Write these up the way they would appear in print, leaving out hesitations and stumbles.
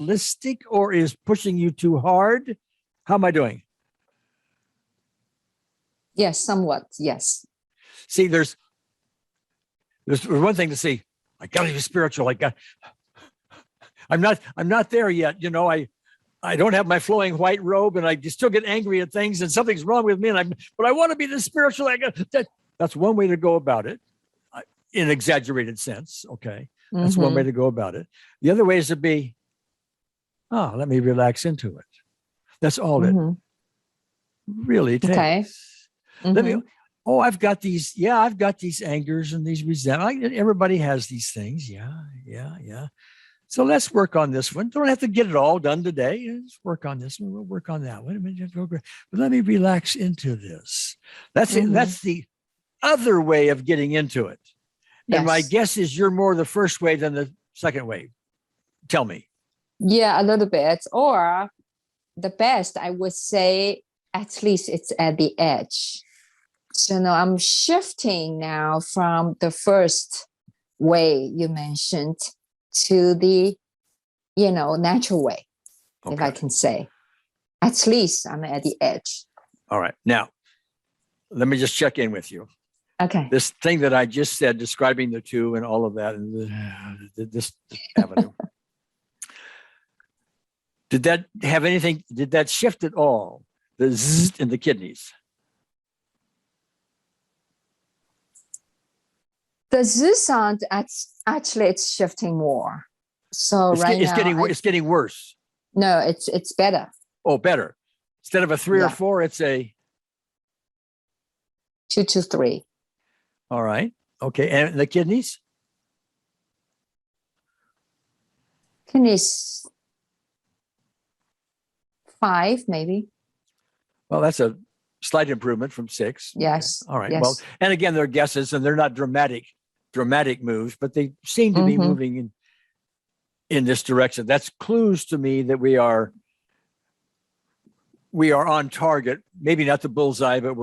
unrealistic or is pushing you too hard? How am I doing? Yes, somewhat. Yes. See, there's one thing to see. I gotta be spiritual. I'm not there yet. You know, I don't have my flowing white robe, and I still get angry at things, and something's wrong with me. But I want to be the spiritual. That's one way to go about it, in an exaggerated sense. Okay, that's one way to go about it. The other way is to be, let me relax into it. That's all it really takes. Okay. Let me. I've got these. Yeah, I've got these angers and these resentments. Everybody has these things. Yeah. So let's work on this one. Don't have to get it all done today. Let's work on this one. We'll work on that one. But let me relax into this. That's it. That's the other way of getting into it. And my guess is you're more the first way than the second way. Tell me. Yeah, a little bit. Or the best, I would say, at least it's at the edge. So now I'm shifting now from the first way you mentioned to the, natural way, if I can say. At least I'm at the edge. All right. Now, let me just check in with you. Okay. This thing that I just said, describing the two and all of that, and this avenue. Did that shift at all? The zzz in the kidneys? The Z sound, actually, it's shifting more. So it's getting worse. No, it's better. Oh, better. Instead of a 3 or 4, it's a 2 to 3. All right. Okay. And the kidneys? Kidneys 5, maybe. Well, that's a slight improvement from 6. Yes. Okay. All right. Yes. Well, and again, they're guesses, and they're not dramatic moves, but they seem to be moving in this direction. That's clues to me that we are on target. Maybe not the bullseye, but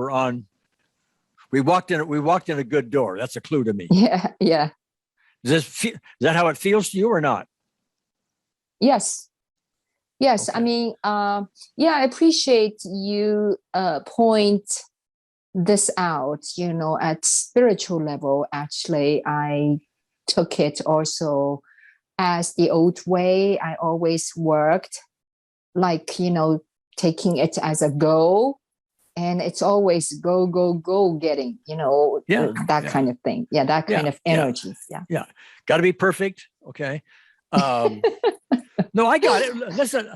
we walked in a good door. That's a clue to me. Yeah. Is that how it feels to you or not? Yes. Okay. I mean, I appreciate you point this out, at spiritual level. Actually, I took it also as the old way. I always worked like, taking it as a goal, and it's always go getting, that kind of thing. Yeah. That kind of energy. Yeah. Got to be perfect. Okay. No, I got it. Listen,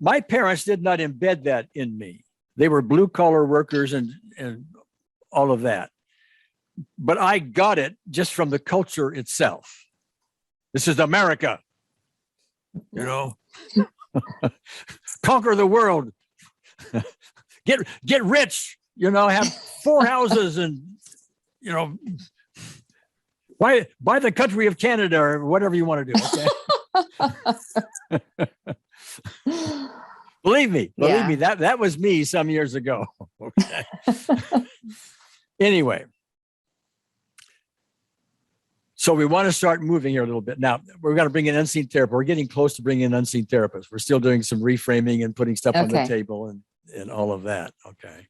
my parents did not embed that in me. They were blue collar workers and all of that. But I got it just from the culture itself. This is America, conquer the world, get rich, have 4 houses and, buy the country of Canada or whatever you want to do. Okay. Believe me, that was me some years ago. Okay. Anyway, so we want to start moving here a little bit. Now, we're going to bring in unseen therapist. We're getting close to bringing in unseen therapists. We're still doing some reframing and putting stuff on the table and all of that. Okay.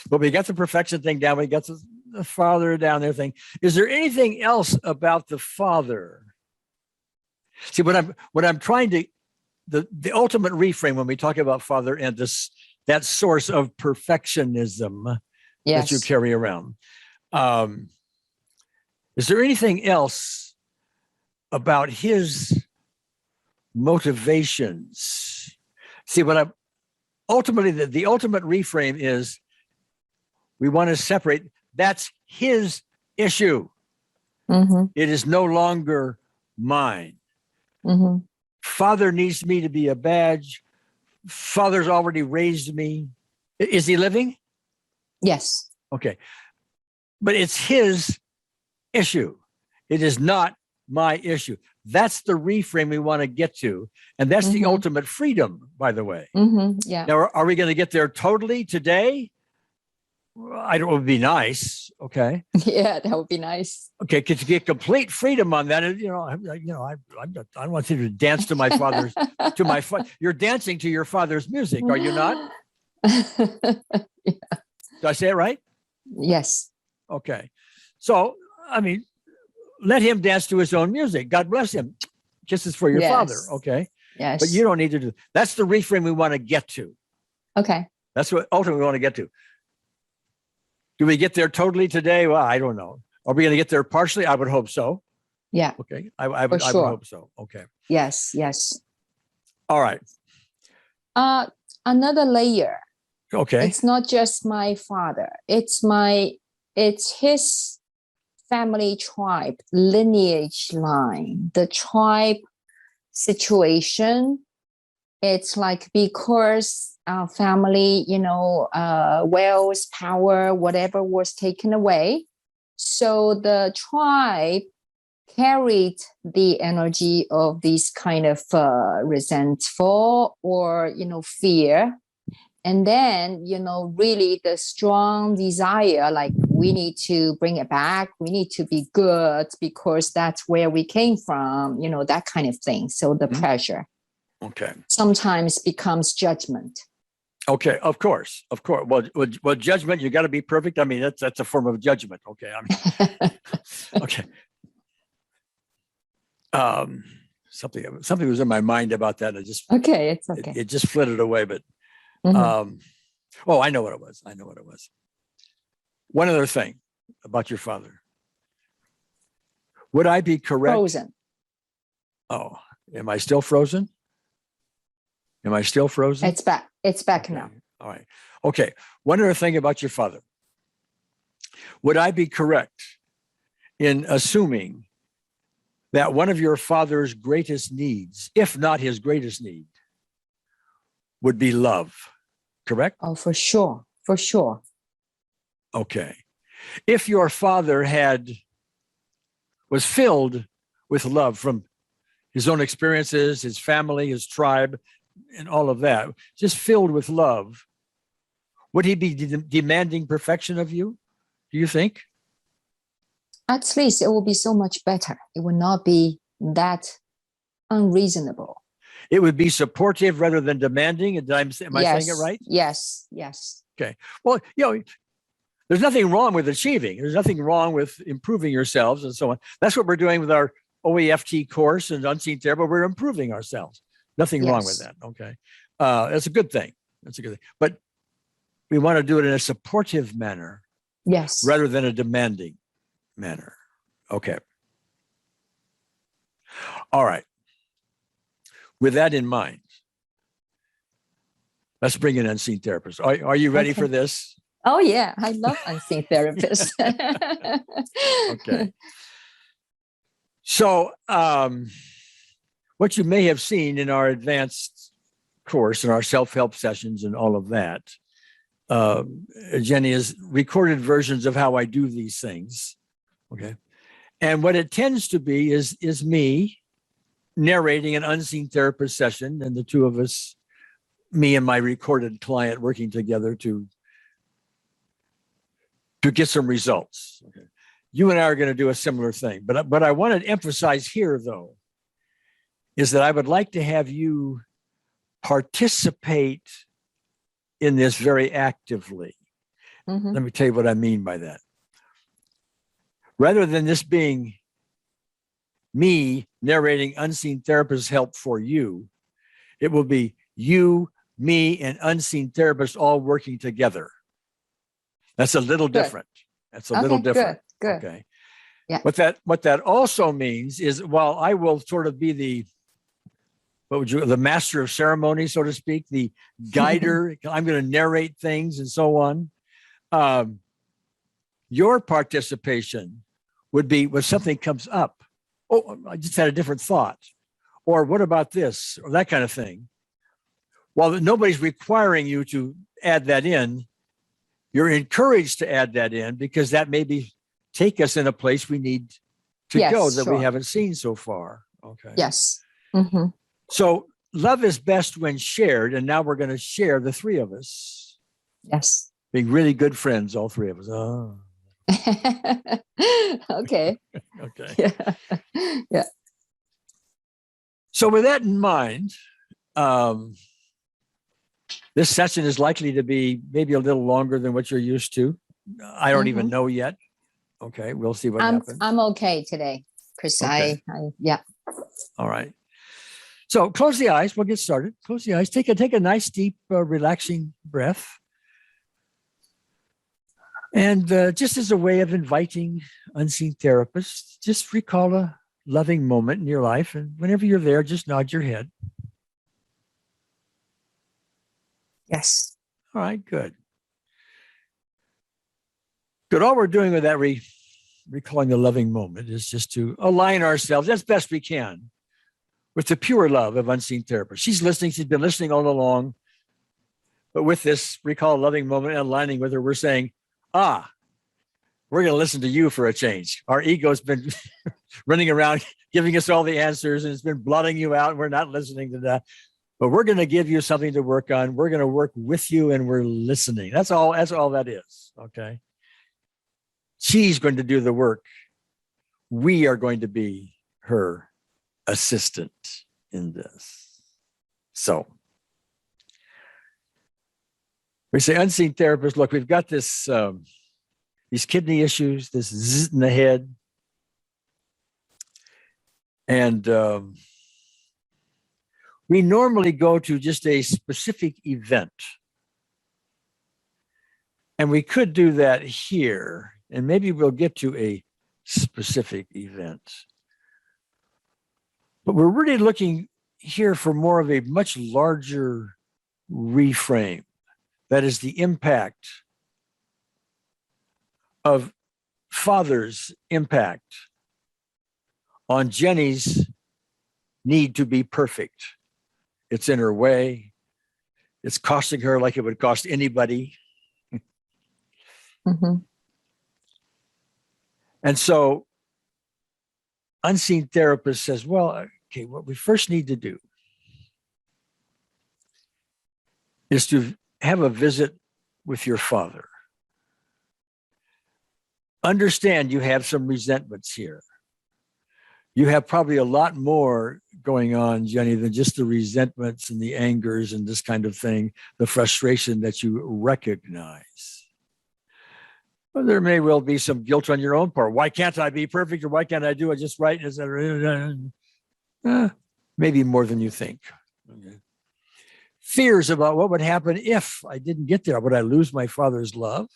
But we got the perfection thing down. We got the father down there thing. Is there anything else about the father? See, what I'm trying to, the ultimate reframe when we talk about father and that source of perfectionism that you carry around. Is there anything else about his motivations? See, what I'm ultimately, the ultimate reframe is we want to separate. That's his issue. It is no longer mine. Father needs me to be a badge. Father's already raised me. Is he living? Yes. Okay. But it's his issue. It is not my issue. That's the reframe we want to get to. And that's the ultimate freedom, by the way. Yeah. Now, are we going to get there totally today? I don't, it would be nice. Okay. Yeah, that would be nice. Okay. Could you get complete freedom on that? I don't want you to dance to my father's, you're dancing to your father's music. Are you not? Yeah. Did I say it right? Yes. Okay. So, I mean, let him dance to his own music. God bless him. Kisses for your father. Okay. Yes. But you don't need to do, that's the reframe we want to get to. Okay. That's what ultimately we want to get to. Do we get there totally today? Well, I don't know. Are we going to get there partially? I would hope so. Yeah. Okay. I would hope so. Okay. Yes. Yes. All right. Another layer. Okay. It's not just my father. It's his family tribe, lineage line, the tribe situation. It's like because our family, wealth, power, whatever was taken away. So the tribe carried the energy of this kind of resentful or, fear. And then, really the strong desire, like we need to bring it back. We need to be good because that's where we came from, that kind of thing. So the pressure. Okay. Sometimes becomes judgment. Okay. Of course. Well, judgment, you got to be perfect. I mean, that's a form of judgment. Okay. I mean, okay. Something was in my mind about that. Okay. It's okay. It just flitted away, but I know what it was. One other thing about your father. Would I be correct? Frozen. Oh, am I still frozen? It's back. It's back okay. now. All right. Okay. One other thing about your father. Would I be correct in assuming that one of your father's greatest needs, if not his greatest need, would be love? Correct? Oh, for sure. For sure. Okay. If your father was filled with love from his own experiences, his family, his tribe, and all of that, just filled with love, would he be demanding perfection of you? Do you think? At least it will be so much better. It will not be that unreasonable. It would be supportive rather than demanding. Am I saying it right? Yes. Yes. Okay. Well, there's nothing wrong with achieving. There's nothing wrong with improving yourselves and so on. That's what we're doing with our OEFT course and Unseen Therapy. We're improving ourselves. Nothing wrong with that. Okay. That's a good thing. But we want to do it in a supportive manner. Yes. Rather than a demanding manner. Okay. All right. With that in mind, let's bring in Unseen Therapists. Are you ready for this? Oh, yeah. I love Unseen Therapists. Okay. So, what you may have seen in our advanced course and our self-help sessions and all of that, Jenny, is recorded versions of how I do these things. Okay. And what it tends to be is me narrating an Unseen Therapist session, and the two of us, me and my recorded client, working together to get some results. Okay. You and I are going to do a similar thing. But what I want to emphasize here, though, is that I would like to have you participate in this very actively. Mm-hmm. Let me tell you what I mean by that. Rather than this being me narrating Unseen Therapist help for you, it will be you, me, and Unseen Therapist all working together. That's a little different. That's a little different. Good. Okay. Yeah. What that also means is, while I will sort of be the master of ceremony, so to speak, the guider, I'm going to narrate things and so on. Your participation would be when something comes up. Oh, I just had a different thought. Or what about this? Or that kind of thing. While nobody's requiring you to add that in, you're encouraged to add that in, because that maybe take us in a place we need to go that we haven't seen so far. Okay. Yes. Mm-hmm. So love is best when shared. And now we're going to share, the three of us. Yes. being really good friends, all three of us. Oh, Okay. okay. Yeah. Yeah. So with that in mind, this session is likely to be maybe a little longer than what you're used to. I don't even know yet. Okay, we'll see what happens. I'm okay today because Okay. yeah. All right. So close the eyes. We'll get started. Close the eyes. Take a nice, deep, relaxing breath. And just as a way of inviting unseen therapists, just recall a loving moment in your life. And whenever you're there, just nod your head. Yes. All right, good. Good. All we're doing with that recalling the loving moment is just to align ourselves as best we can with the pure love of unseen therapist. She's listening. She's been listening all along. But with this recall loving moment and aligning with her, we're saying, we're going to listen to you for a change. Our ego's been running around giving us all the answers, and it's been blotting you out, and we're not listening to that. But we're going to give you something to work on. We're going to work with you, and we're listening. That's all that is, okay? She's going to do the work. We are going to be her assistant in this. So we say, unseen therapist, look, we've got this, these kidney issues, this zzz in the head. And we normally go to just a specific event. And we could do that here, and maybe we'll get to a specific event. But we're really looking here for more of a much larger reframe. That is the impact of Father's impact on Jenny's need to be perfect. It's in her way. It's costing her like it would cost anybody. And so unseen therapist says, well, okay, what we first need to do is to have a visit with your father. Understand you have some resentments here. You have probably a lot more going on, Jenny, than just the resentments and the angers and this kind of thing, the frustration that you recognize. Well, there may well be some guilt on your own part. Why can't I be perfect, or why can't I do it just right? Maybe more than you think. Okay. Fears about what would happen if I didn't get there. Would I lose my father's love?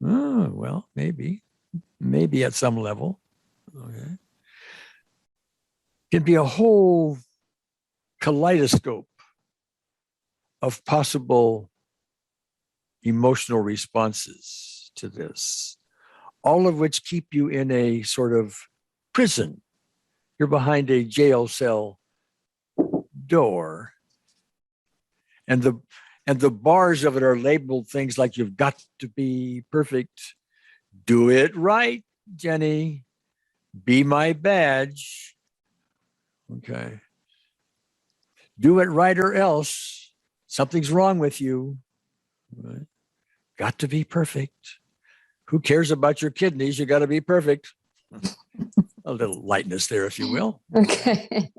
Oh, well, maybe at some level. Okay. Can be a whole kaleidoscope of possible emotional responses to this, all of which keep you in a sort of prison. You're behind a jail cell door, and the bars of it are labeled things like you've got to be perfect. Do it right, Jenny. Be my badge. Okay. Do it right or else something's wrong with you. Right? Got to be perfect. Who cares about your kidneys? You got to be perfect. A little lightness there, if you will. Okay.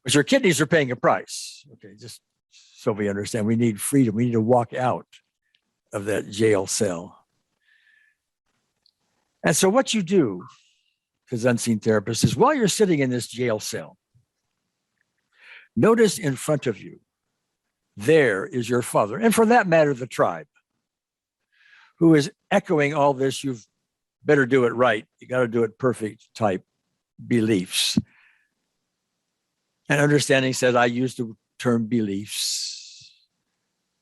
But your kidneys are paying a price. Okay, just so we understand, we need freedom. We need to walk out of that jail cell. And so what you do, because unseen therapist, is while you're sitting in this jail cell, notice in front of you, there is your father, and for that matter, the tribe, who is echoing all this, you've better do it right, you got to do it perfect type beliefs. And understanding says, I use the term beliefs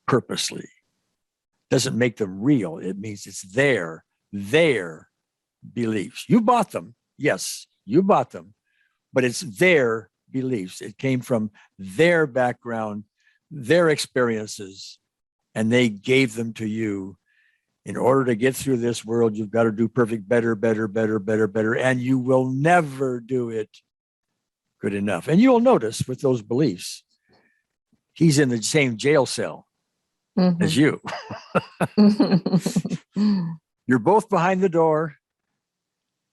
purposely. Doesn't make them real. It means it's their beliefs. You bought them. Yes, you bought them, but it's their beliefs. It came from their background, their experiences, and they gave them to you. In order to get through this world, you've got to do perfect, better, and you will never do it good enough. And you'll notice with those beliefs, he's in the same jail cell as you. You're both behind the door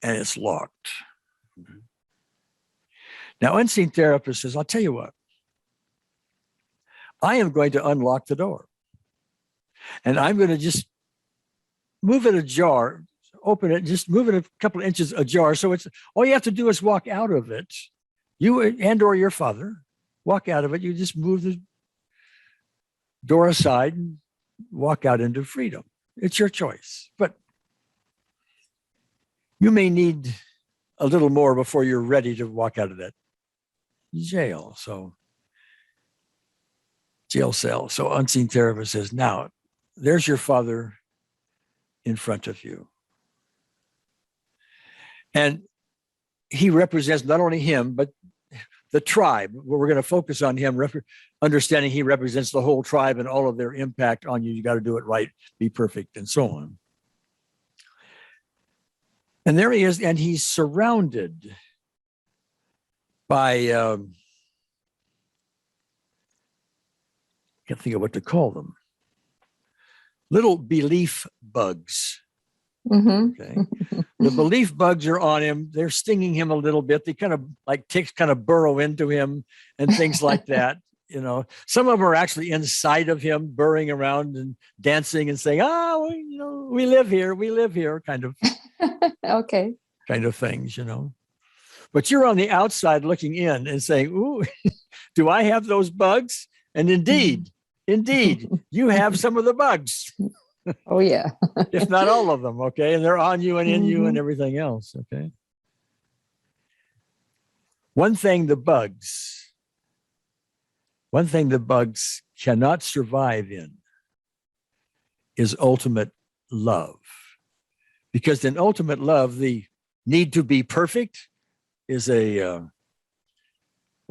and it's locked. Now, unseen therapist says, I'll tell you what, I am going to unlock the door and I'm going to just move it ajar, open it, just move it a couple of inches ajar. So it's all you have to do is walk out of it. You and or your father walk out of it. You just move the door aside and walk out into freedom. It's your choice, but you may need a little more before you're ready to walk out of that jail. So jail cell. So unseen therapist says, now there's your father in front of you. And he represents not only him, but the tribe. We're going to focus on him, understanding he represents the whole tribe and all of their impact on you. You got to do it right, be perfect, and so on. And there he is, and he's surrounded by, I can't think of what to call them, little belief bugs. Okay. The belief bugs are on him. They're stinging him a little bit. They kind of like ticks kind of burrow into him and things like that. You know, some of them are actually inside of him, burrowing around and dancing and saying, oh, you know, we live here, kind of. Okay. Kind of things, you know. But you're on the outside looking in and saying, ooh, do I have those bugs? And indeed, you have some of the bugs. Oh, yeah. If not all of them, okay? And they're on you and in you and everything else, okay? One thing the bugs cannot survive in is ultimate love. Because in ultimate love, the need to be perfect is well,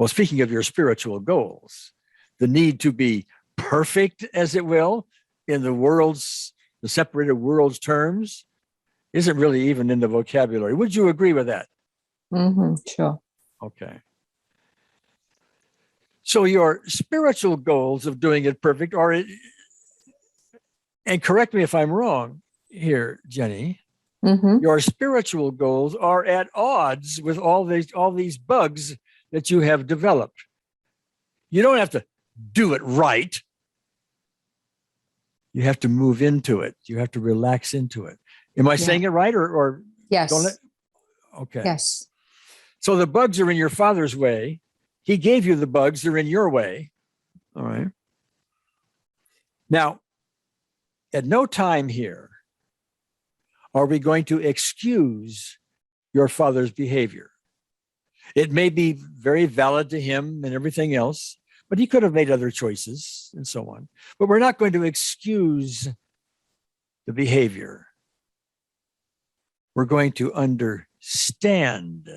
speaking of your spiritual goals, the need to be perfect, as it will, in the separated world's terms, isn't really even in the vocabulary. Would you agree with that? Sure. Okay. So your spiritual goals of doing it perfect are, and correct me if I'm wrong here, Jenny, your spiritual goals are at odds with all these bugs that you have developed. You don't have to do it right. You have to move into it. You have to relax into it. Am I saying it right or yes? Okay. Yes. So the bugs are in your father's way. He gave you the bugs. They're in your way. All right. Now, at no time here are we going to excuse your father's behavior. It may be very valid to him and everything else, but he could have made other choices and so on. But we're not going to excuse the behavior. We're going to understand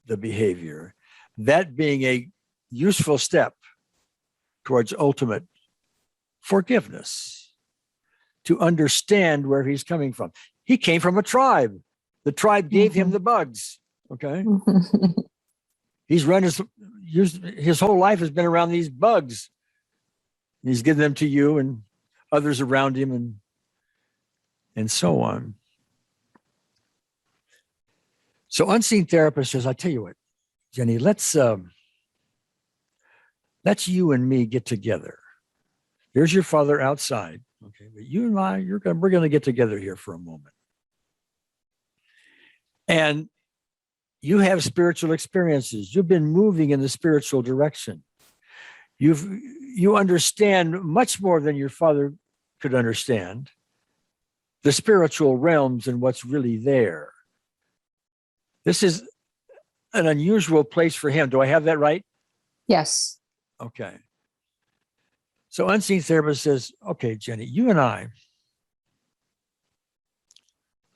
the behavior, that being a useful step towards ultimate forgiveness, to understand where he's coming from. He came from a tribe. The tribe gave him the bugs, okay? He's run his whole life has been around these bugs. He's given them to you and others around him and so on. So unseen therapist says, I tell you what, Jenny, let's you and me get together. There's your father outside. Okay, but you and I, we're going to get together here for a moment. And you have spiritual experiences. You've been moving in the spiritual direction. You understand much more than your father could understand the spiritual realms and what's really there. This is an unusual place for him. Do I have that right? Yes. Okay. So unseen therapist says, okay, Jenny, you and I,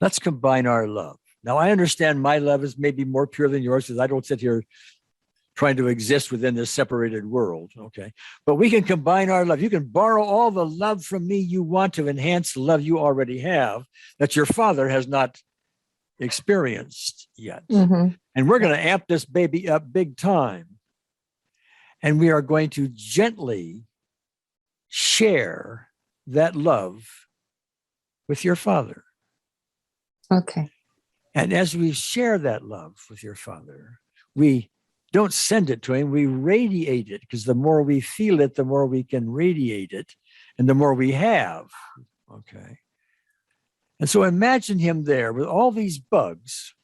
let's combine our love. Now, I understand my love is maybe more pure than yours because I don't sit here trying to exist within this separated world, okay? But we can combine our love. You can borrow all the love from me you want to enhance the love you already have that your father has not experienced yet. And we're going to amp this baby up big time. And we are going to gently share that love with your Father. Okay. And as we share that love with your Father, we don't send it to him, we radiate it, because the more we feel it, the more we can radiate it, and the more we have. Okay. And so imagine him there with all these bugs,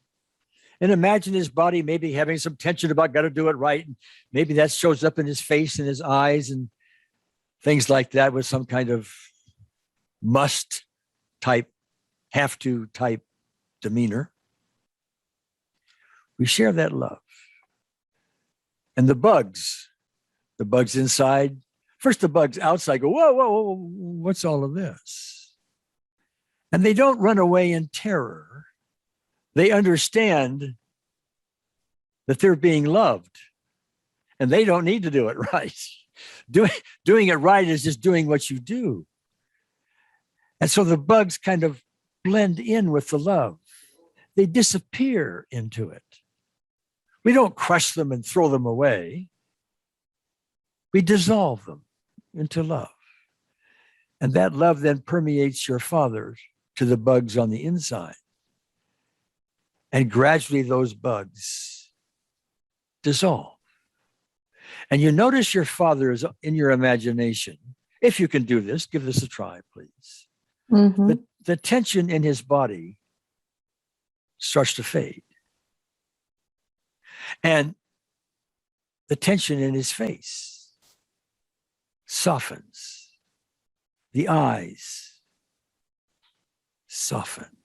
and imagine his body maybe having some tension about got to do it right. And maybe that shows up in his face and his eyes and things like that, with some kind of must type, have to type demeanor. We share that love. And the bugs inside, first the bugs outside go, whoa, whoa, whoa, what's all of this? And they don't run away in terror. They understand that they're being loved, and they don't need to do it right. Doing it right is just doing what you do. And so the bugs kind of blend in with the love. They disappear into it. We don't crush them and throw them away. We dissolve them into love. And that love then permeates your Father to the bugs on the inside. And gradually those bugs dissolve. And you notice your Father is in your imagination. If you can do this, give this a try, please. Mm-hmm. The tension in his body starts to fade. And the tension in his face softens. The eyes soften.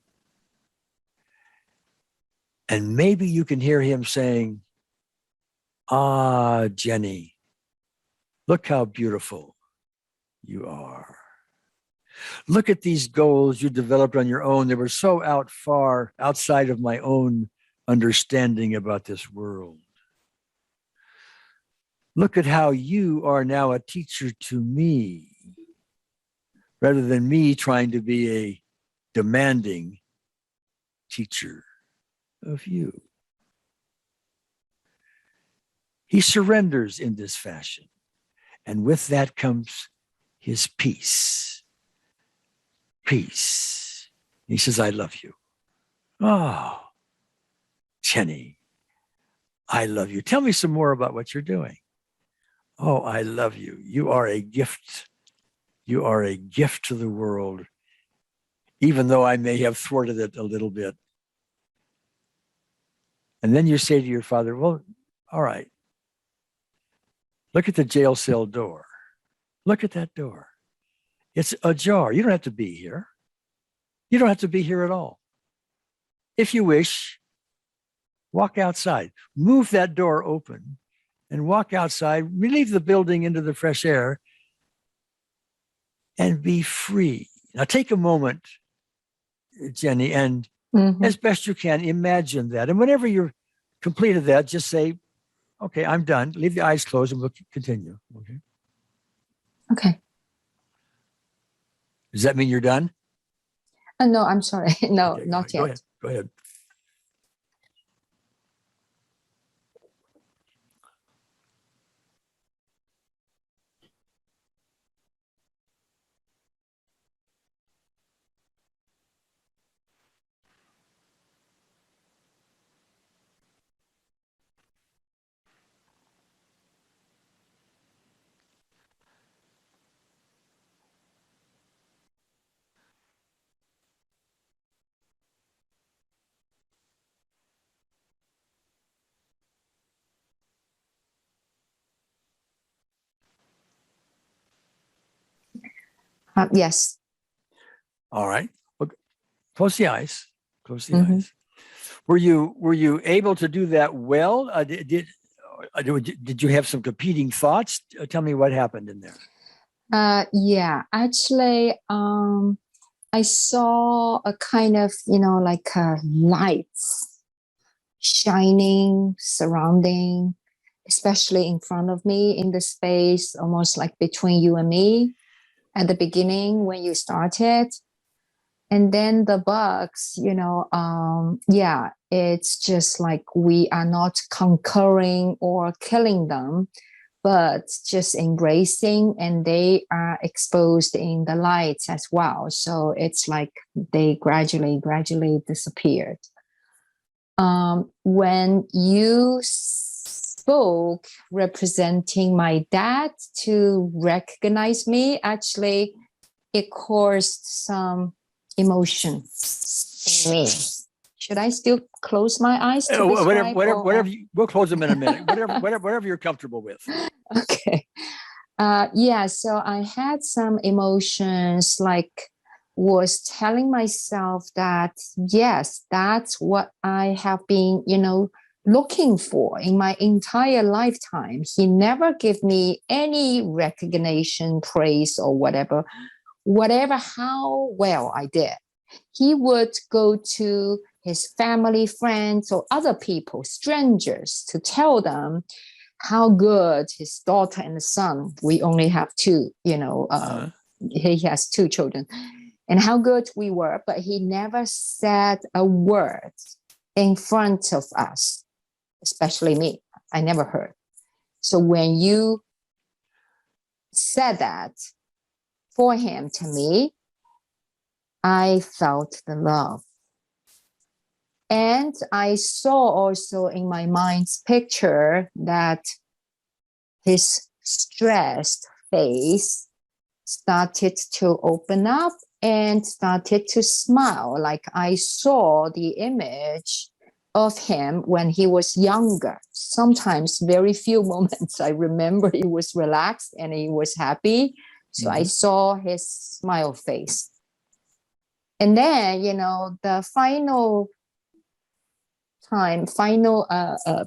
And maybe you can hear him saying, "Ah, Jenny, look how beautiful you are. Look at these goals you developed on your own. They were so far outside of my own understanding about this world. Look at how you are now a teacher to me, rather than me trying to be a demanding teacher of you." He surrenders in this fashion. And with that comes his peace. Peace. He says, "I love you." Oh, Jenny, I love you. Tell me some more about what you're doing. Oh, I love you. You are a gift. You are a gift to the world, even though I may have thwarted it a little bit. And then you say to your Father, "Well, all right. Look at the jail cell door. Look at that door. It's ajar. You don't have to be here. You don't have to be here at all. If you wish, walk outside. Move that door open and walk outside. Leave the building into the fresh air and be free." Now take a moment, Jenny, and as best you can, imagine that. And whenever you're completed that, just say, "Okay, I'm done." Leave the eyes closed and we'll continue. Okay. Okay. Does that mean you're done? No, I'm sorry. No, Okay, not go yet. ahead. Go ahead. Yes. All right. Okay. Close the eyes. Close the eyes. Were you able to do that well? Did you have some competing thoughts? Tell me what happened in there. Yeah, actually, I saw a kind of, like lights shining, surrounding, especially in front of me in the space, almost like between you and me at the beginning when you started. And then the bugs, yeah, it's just like we are not conquering or killing them. but just embracing, and they are exposed in the light as well. So it's like they gradually disappeared. When you spoke representing my dad to recognize me, actually, it caused some emotion in me. Should I still close my eyes to describe? Whatever. We'll close them in a minute. Whatever you're comfortable with. Okay. Yeah. So I had some emotions, like was telling myself that yes, that's what I have been, looking for in my entire lifetime. He never gave me any recognition, praise, or whatever how well I did. He would go to his family, friends, or other people, strangers, to tell them how good his daughter and son, we only have two, he has two children, and how good we were, but he never said a word in front of us, especially me. I never heard. So when you said that for him to me, I felt the love. And I saw also in my mind's picture that his stressed face started to open up and started to smile. Like I saw the image of him when he was younger. Sometimes very few moments I remember he was relaxed and he was happy. So I saw his smile face. And then, the final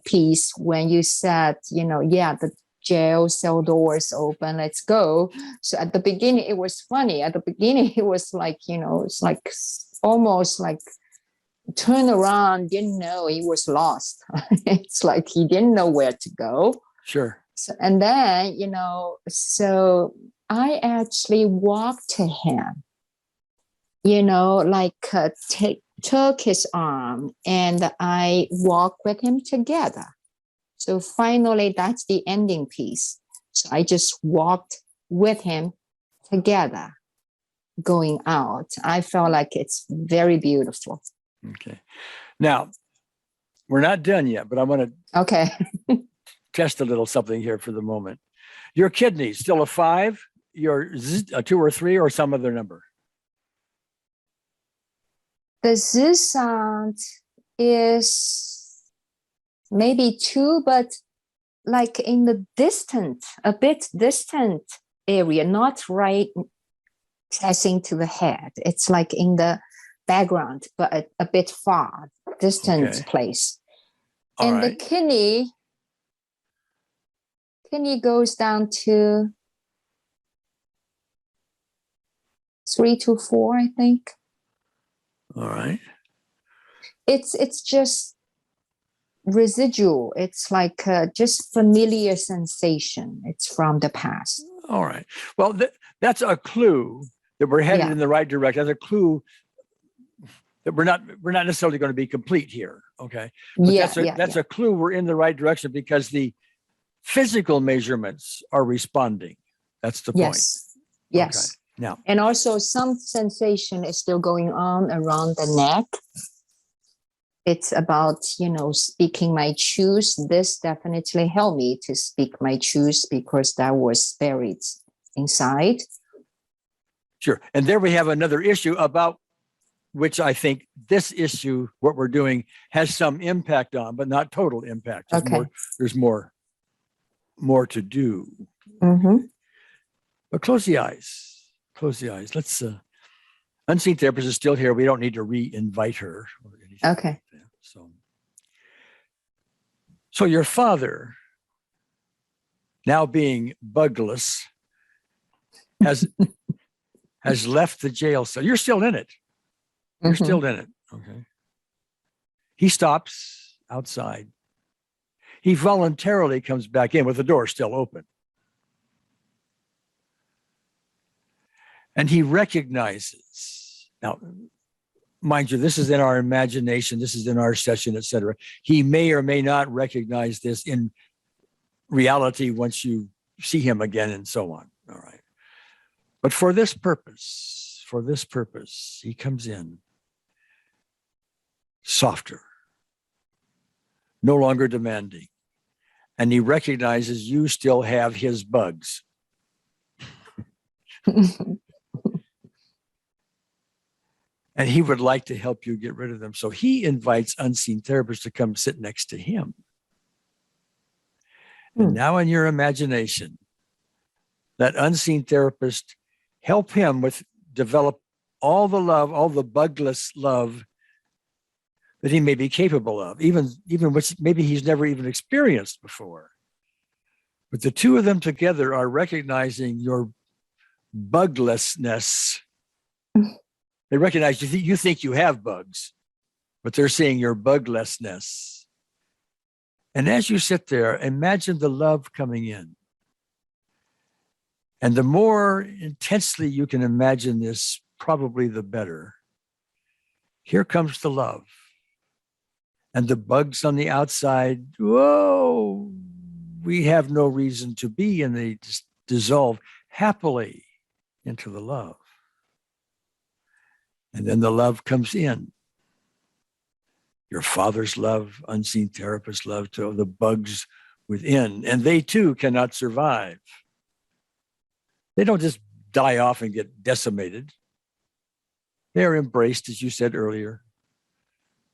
piece when you said, the jail cell doors open, let's go. So at the beginning, it was funny. At the beginning, it was like, it's like almost like turn around, didn't know he was lost. It's like he didn't know where to go. Sure. So, and then, so I actually walked to him, took his arm and I walked with him together. So finally, that's the ending piece. So I just walked with him together going out. I felt like it's very beautiful. Okay. Now, we're not done yet, but I want to test a little something here for the moment. Your kidneys, still a 5, your a 2 or 3, or some other number? The Z sound is maybe 2, but like in the a bit distant area, not right pressing to the head. It's like in the background, but a bit far, distant place. All and right. the kidney goes down to 3 to 4, I think. All right. It's just residual. It's like just familiar sensation. It's from the past. All right. Well, that's a clue that we're headed in the right direction. That's a clue that we're not necessarily going to be complete here. Okay. But that's a clue we're in the right direction because the physical measurements are responding. That's the point. Yes. Okay. Now, and also some sensation is still going on around the neck. It's about, speaking my truth. This definitely helped me to speak my truth because that was buried inside. Sure. And there we have another issue about which I think this issue, what we're doing, has some impact on, but not total impact. There's more to do. Mm-hmm. But close the eyes. Close the eyes. Let's. Unseen therapist is still here. We don't need to re-invite her. Or anything okay. Like that. So your father, now being bugless, has left the jail cell. You're still in it. You're still in it. Okay. He stops outside. He voluntarily comes back in with the door still open. And he recognizes, now, mind you, this is in our imagination, this is in our session, etc. He may or may not recognize this in reality once you see him again and so on. All right. But for this purpose, he comes in softer, no longer demanding, and he recognizes you still have his bugs. And he would like to help you get rid of them. So he invites unseen therapists to come sit next to him. And now in your imagination, that unseen therapist help him with develop all the love, all the bugless love that he may be capable of, even which maybe he's never even experienced before. But the two of them together are recognizing your buglessness. They recognize you think you have bugs, but they're seeing your buglessness. And as you sit there, imagine the love coming in. And the more intensely you can imagine this, probably the better. Here comes the love. And the bugs on the outside, whoa, we have no reason to be, and they just dissolve happily into the love. And then the love comes in. Your father's love, unseen therapist love, to the bugs within, and they too cannot survive. They don't just die off and get decimated. They are embraced, as you said earlier,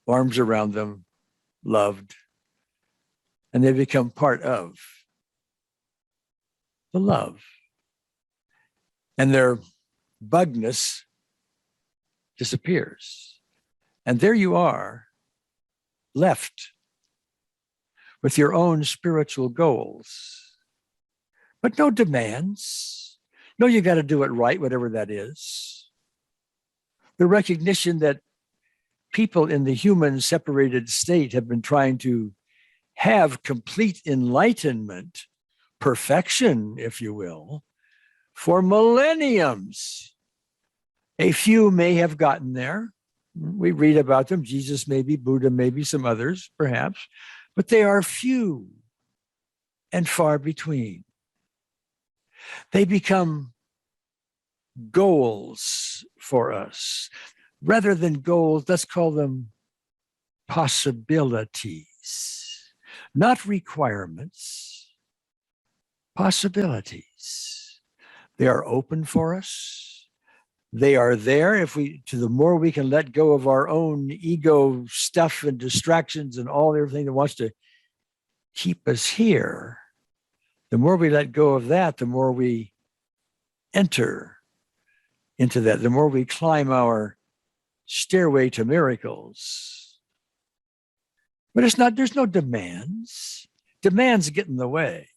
arms around them, loved, and they become part of the love. And their bugness disappears. And there you are, left with your own spiritual goals, but no demands. No, you got to do it right, whatever that is. The recognition that people in the human separated state have been trying to have complete enlightenment, perfection, if you will, for millenniums. A few may have gotten there. We read about them. Jesus, maybe Buddha, maybe some others, perhaps, but they are few and far between. They become goals for us. Rather than goals, let's call them possibilities, not requirements, possibilities. They are open for us. They are there. The more we can let go of our own ego stuff and distractions and everything that wants to keep us here, the more we let go of that, the more we enter into that, the more we climb our stairway to miracles. But there's no demands. Demands get in the way.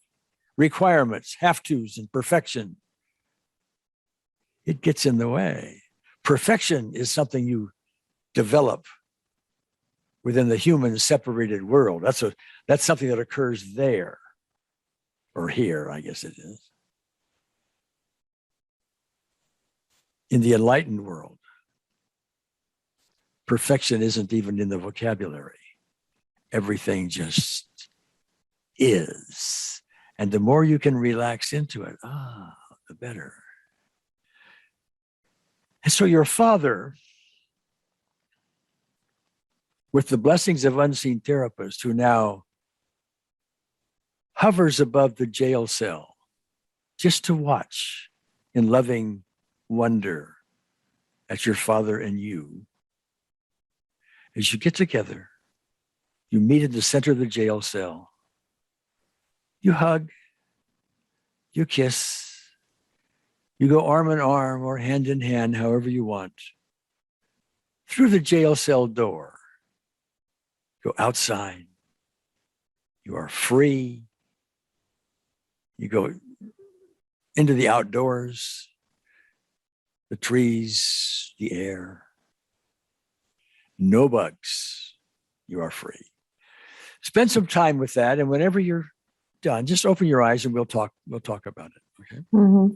Requirements, have-tos, and perfection. It gets in the way. Perfection is something you develop within the human separated world. That's something that occurs there, or here, I guess it is. In the enlightened world, perfection isn't even in the vocabulary. Everything just is. And the more you can relax into it, the better. And so your father, with the blessings of unseen therapists, who now hovers above the jail cell just to watch in loving wonder at your father and you, as you get together, you meet in the center of the jail cell, you hug, you kiss, you go arm in arm or hand in hand, however you want, through the jail cell door. Go outside. You are free. You go into the outdoors, the trees, the air. No bugs. You are free. Spend some time with that, and whenever you're done, just open your eyes and we'll talk about it. Okay? Mm-hmm.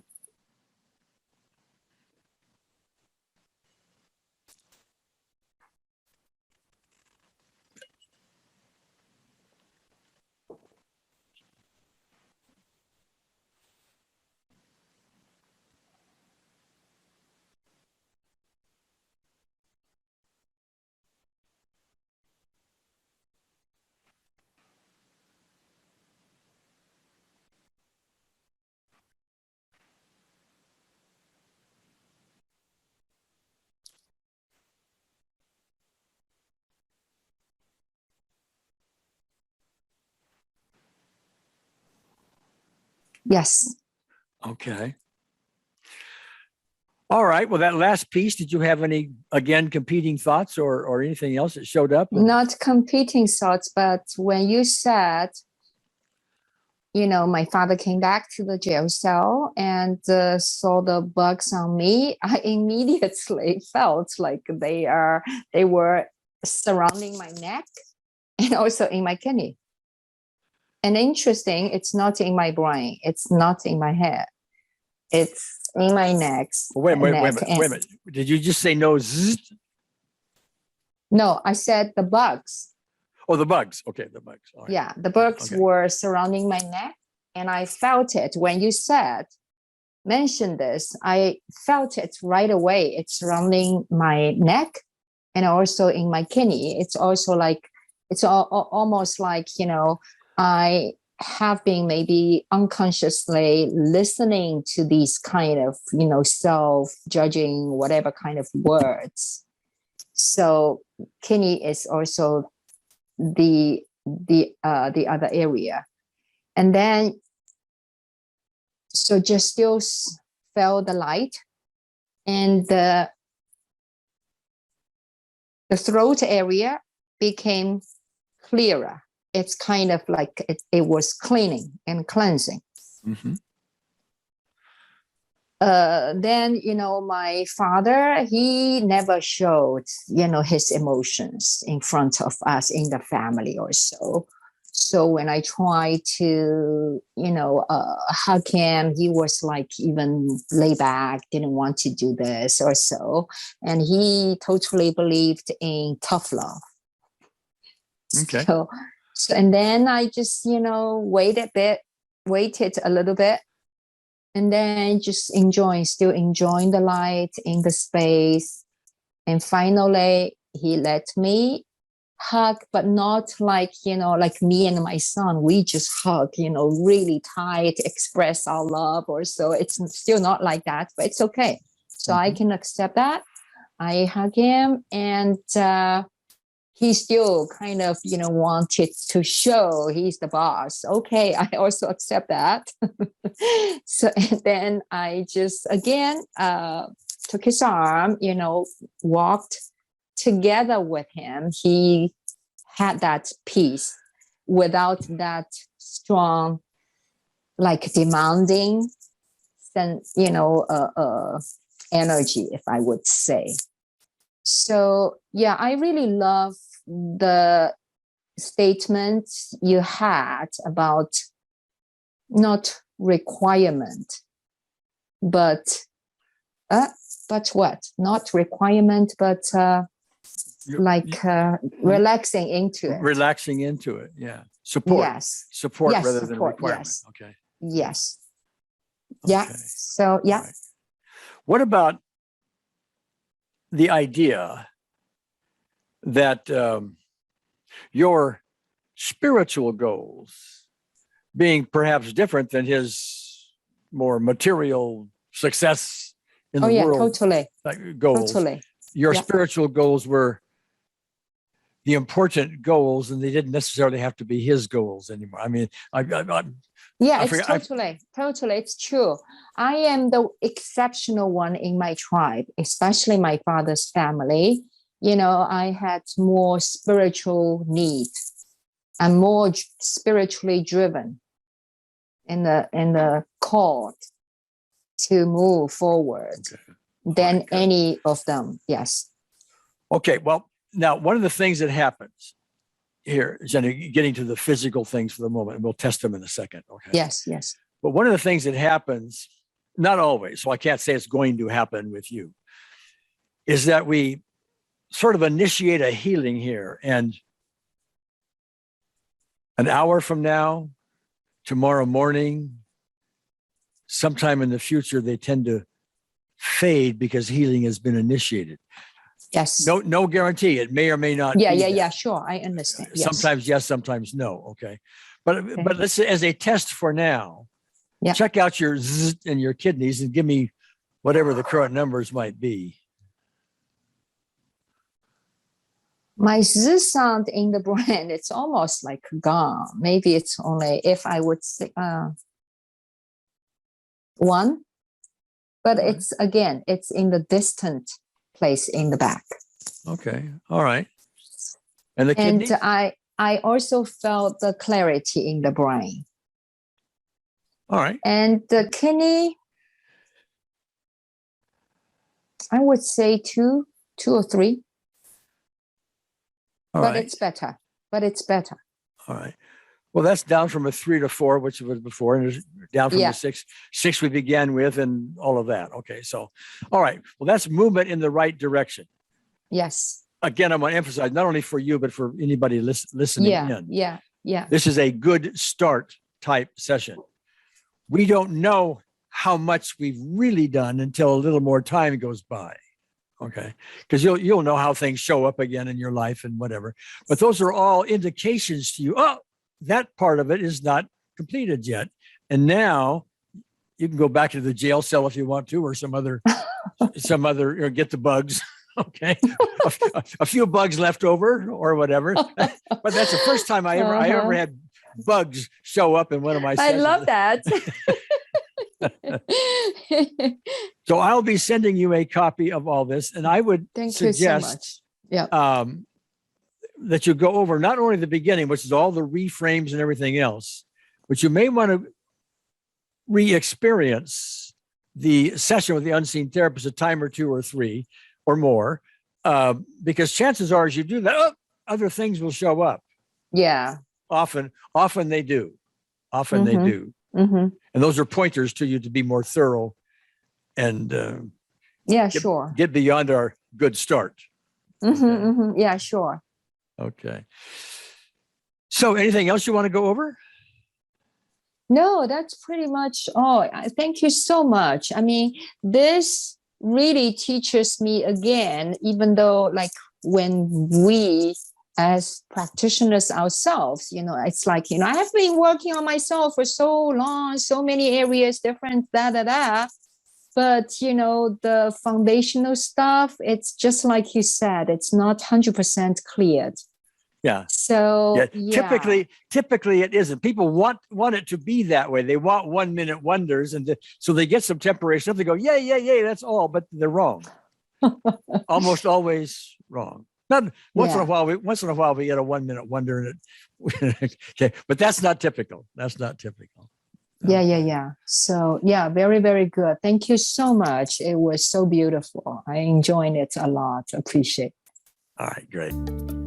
Yes. Okay. All right. Well, that last piece, did you have any, again, competing thoughts or anything else that showed up? Not competing thoughts, but when you said, my father came back to the jail cell and saw the bugs on me, I immediately felt like they were surrounding my neck and also in my kidney. And interesting, it's not in my brain. It's not in my head. It's in my neck. Wait a minute. Did you just say no? Zzz? No, I said the bugs. Oh, the bugs. Okay, the bugs. All right. Yeah, the bugs were surrounding my neck, and I felt it when you mentioned this. I felt it right away. It's surrounding my neck and also in my kidney. It's also like, it's almost like, I have been maybe unconsciously listening to these kind of, self-judging, whatever kind of words. So kidney is also the other area. And then, so just still felt the light, and the throat area became clearer. It's kind of like it was cleaning and cleansing. Mm-hmm. Then, my father, he never showed, his emotions in front of us in the family or so. So when I tried to, hug him, he was like even lay back, didn't want to do this or so. And he totally believed in tough love. Okay. So and then I just, waited a little bit. And then just still enjoying the light in the space. And finally, he let me hug, but not like, like me and my son, we just hug, really tight, express our love or so. It's still not like that, but it's okay. So I can accept that. I hug him, and he still kind of, wanted to show he's the boss. Okay, I also accept that. So, and then I just, again, took his arm, walked together with him. He had that peace without that strong, like demanding, energy, if I would say. So, yeah, I really love the statement you had about not requirement, but what? Not requirement, but relaxing into it. Relaxing into it, yeah. Support. Yes. Support yes, rather support, than requirement. yes. Okay. Yes. Okay. Yeah. So, yeah. Right. What about the idea that your spiritual goals being perhaps different than his more material success in the world totally. Goals. Totally. Your spiritual goals were the important goals, and they didn't necessarily have to be his goals anymore. I mean, totally. It's true. I am the exceptional one in my tribe, especially my father's family. I had more spiritual needs. I'm more spiritually driven in the call to move forward than any of them. Yes. Okay. Well, now one of the things that happens here, Jenny, getting to the physical things for the moment, and we'll test them in a second. Okay. Yes. But one of the things that happens, not always, so I can't say it's going to happen with you, is that we sort of initiate a healing here, and an hour from now, tomorrow morning, sometime in the future, they tend to fade because healing has been initiated. Yes. No guarantee. It may or may not. Yeah. Sure. I understand. Yes. Sometimes yes, sometimes no. Okay. But let's say as a test for now, check out your zzz and your kidneys and give me whatever the current numbers might be. My Z sound in the brain, it's almost like gone. Maybe it's only, if I would say, one, but All right. it's in the distant place in the back. Okay. All right. And the kidneys? And I also felt the clarity in the brain. All right. And the kidney, I would say two or three. All but right. it's better. But it's better. All right. Well, that's down from a 3 to 4, which was before, and it's down from the 6 we began with, and all of that. Okay. So, all right. Well, that's movement in the right direction. Yes. Again, I want to emphasize, not only for you, but for anybody listening in. Yeah. This is a good start type session. We don't know how much we've really done until a little more time goes by. Okay. Because you'll know how things show up again in your life and whatever. But those are all indications to you. Oh, that part of it is not completed yet. And now you can go back to the jail cell if you want to, or some other, get the bugs. Okay. a few bugs left over or whatever. But that's the first time I ever had bugs show up in one of my sessions. I love that. So I'll be sending you a copy of all this, and I would suggest that you go over not only the beginning, which is all the reframes and everything else, but you may want to re-experience the session with the unseen therapist a time or 2 or 3 or more, because chances are, as you do that, other things will show up. Yeah. Often they do. They do. Mm-hmm. And those are pointers to you to be more thorough and get beyond our good start. Mm-hmm, Okay. mm-hmm. Yeah, sure. Okay. So anything else you want to go over? No, that's pretty much all. Thank you so much. I mean, this really teaches me again, even though like when we as practitioners ourselves, it's like, I have been working on myself for so long, so many areas, different but the foundational stuff, it's just like you said, it's not 100% cleared. Yeah. So typically it isn't. People want it to be that way. They want 1 minute wonders, and so they get some temporary stuff. They go, yeah, that's all, but they're wrong. Almost always wrong. Not once in a while. Once in a while, we get a 1 minute wonder, and okay, but that's not typical. That's not typical. Yeah. So very, very good. Thank you so much. It was so beautiful. I enjoyed it a lot. Appreciate it. All right, great.